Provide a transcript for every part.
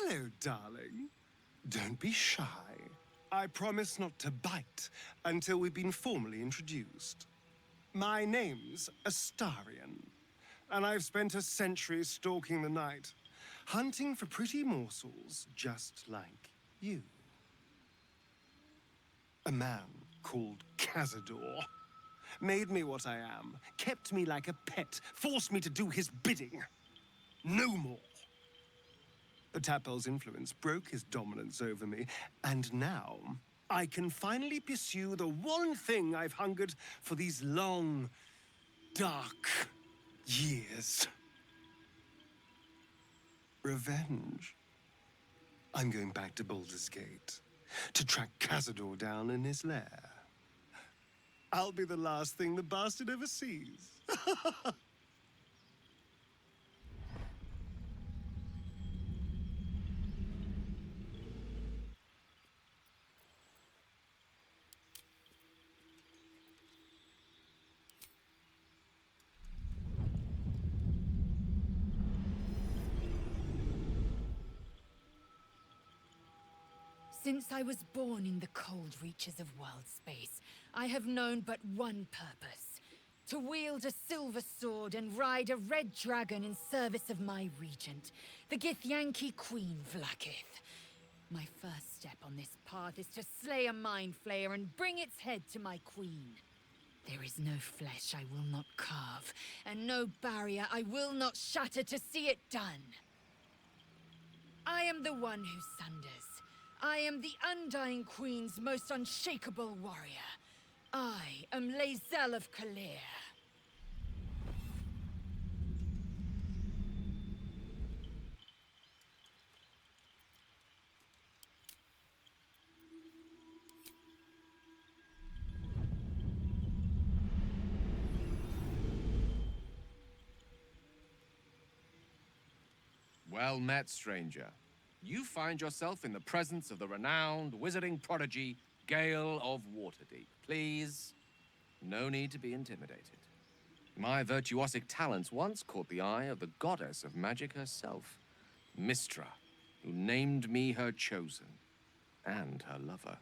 Hello, darling. Don't be shy. I promise not to bite until we've been formally introduced. My name's Astarion, and I've spent a century stalking the night, hunting for pretty morsels just like you. A man called Cazador made me what I am, kept me like a pet, forced me to do his bidding. No more. The Tadpole's influence broke his dominance over me, and now I can finally pursue the one thing I've hungered for these long, dark years. Revenge. I'm going back to Baldur's Gate to track Cazador down in his lair. I'll be the last thing the bastard ever sees. Since I was born in the cold reaches of world space, I have known but one purpose: to wield a silver sword and ride a red dragon in service of my regent, the Githyanki Queen Vlaakith. My first step on this path is to slay a mind flayer and bring its head to my queen. There is no flesh I will not carve, and no barrier I will not shatter to see it done. I am the one who sunders. I am the Undying Queen's most unshakable warrior. I am Lae'zel of Kalir. Well met, stranger. You find yourself in the presence of the renowned wizarding prodigy, Gale of Waterdeep. Please, no need to be intimidated. My virtuosic talents once caught the eye of the goddess of magic herself, Mystra, who named me her chosen, and her lover.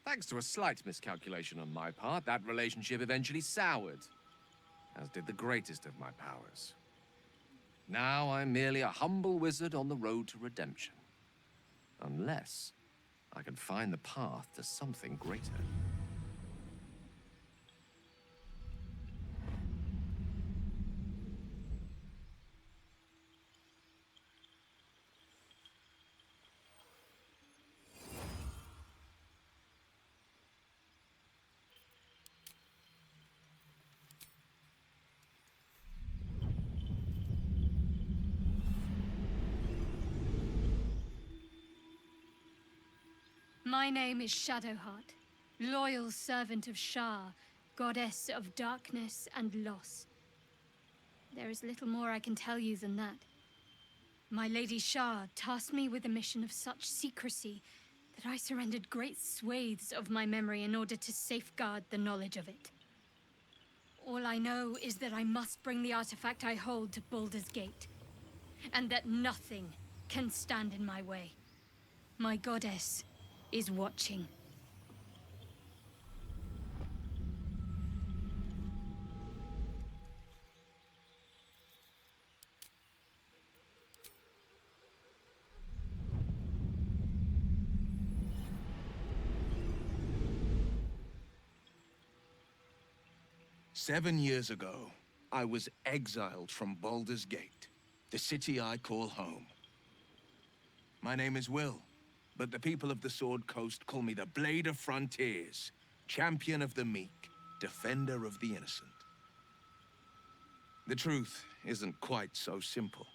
Thanks to a slight miscalculation on my part, that relationship eventually soured, as did the greatest of my powers. Now I'm merely a humble wizard on the road to redemption. Unless I can find the path to something greater. My name is Shadowheart, loyal servant of Shar, goddess of darkness and loss. There is little more I can tell you than that. My Lady Shar tasked me with a mission of such secrecy that I surrendered great swathes of my memory in order to safeguard the knowledge of it. All I know is that I must bring the artifact I hold to Baldur's Gate, and that nothing can stand in my way. My goddess is watching. "7 years ago, I was exiled from Baldur's Gate, the city I call home. My name is Wyll, but the people of the Sword Coast call me the Blade of Frontiers, champion of the meek, defender of the innocent. The truth isn't quite so simple,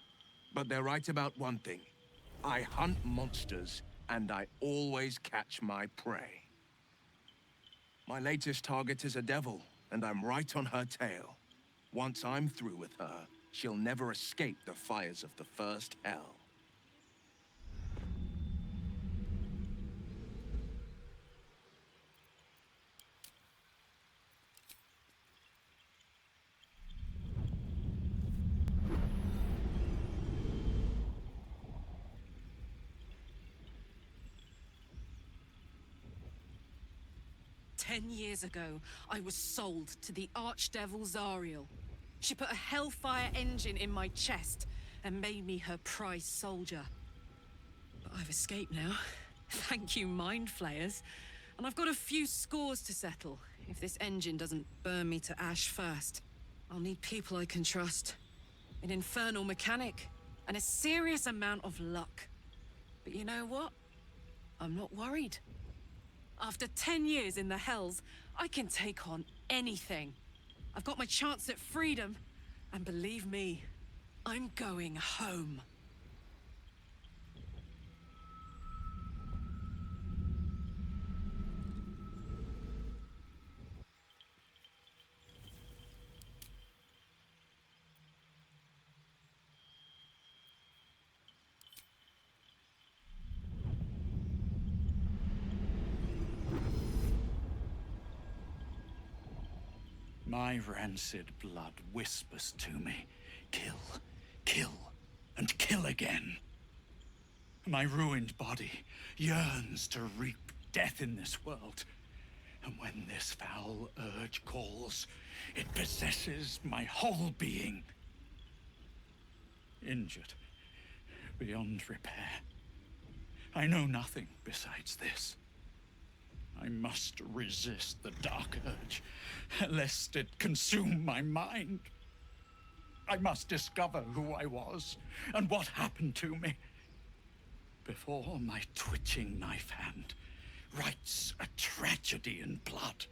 but they're right about one thing. I hunt monsters, and I always catch my prey. My latest target is a devil, and I'm right on her tail. Once I'm through with her, she'll never escape the fires of the first hell." 10 years ago, I was sold to the Archdevil Zariel. She put a Hellfire engine in my chest and made me her prize soldier. But I've escaped now. Thank you, Mind Flayers. And I've got a few scores to settle. If this engine doesn't burn me to ash first, I'll need people I can trust. An infernal mechanic, and a serious amount of luck. But you know what? I'm not worried. After 10 years in the Hells, I can take on anything. I've got my chance at freedom, and believe me, I'm going home. My rancid blood whispers to me, kill, kill, and kill again. My ruined body yearns to reap death in this world. And when this foul urge calls, it possesses my whole being. Injured, beyond repair. I know nothing besides this. I must resist the dark urge, lest it consume my mind. I must discover who I was, and what happened to me, before my twitching knife hand writes a tragedy in blood.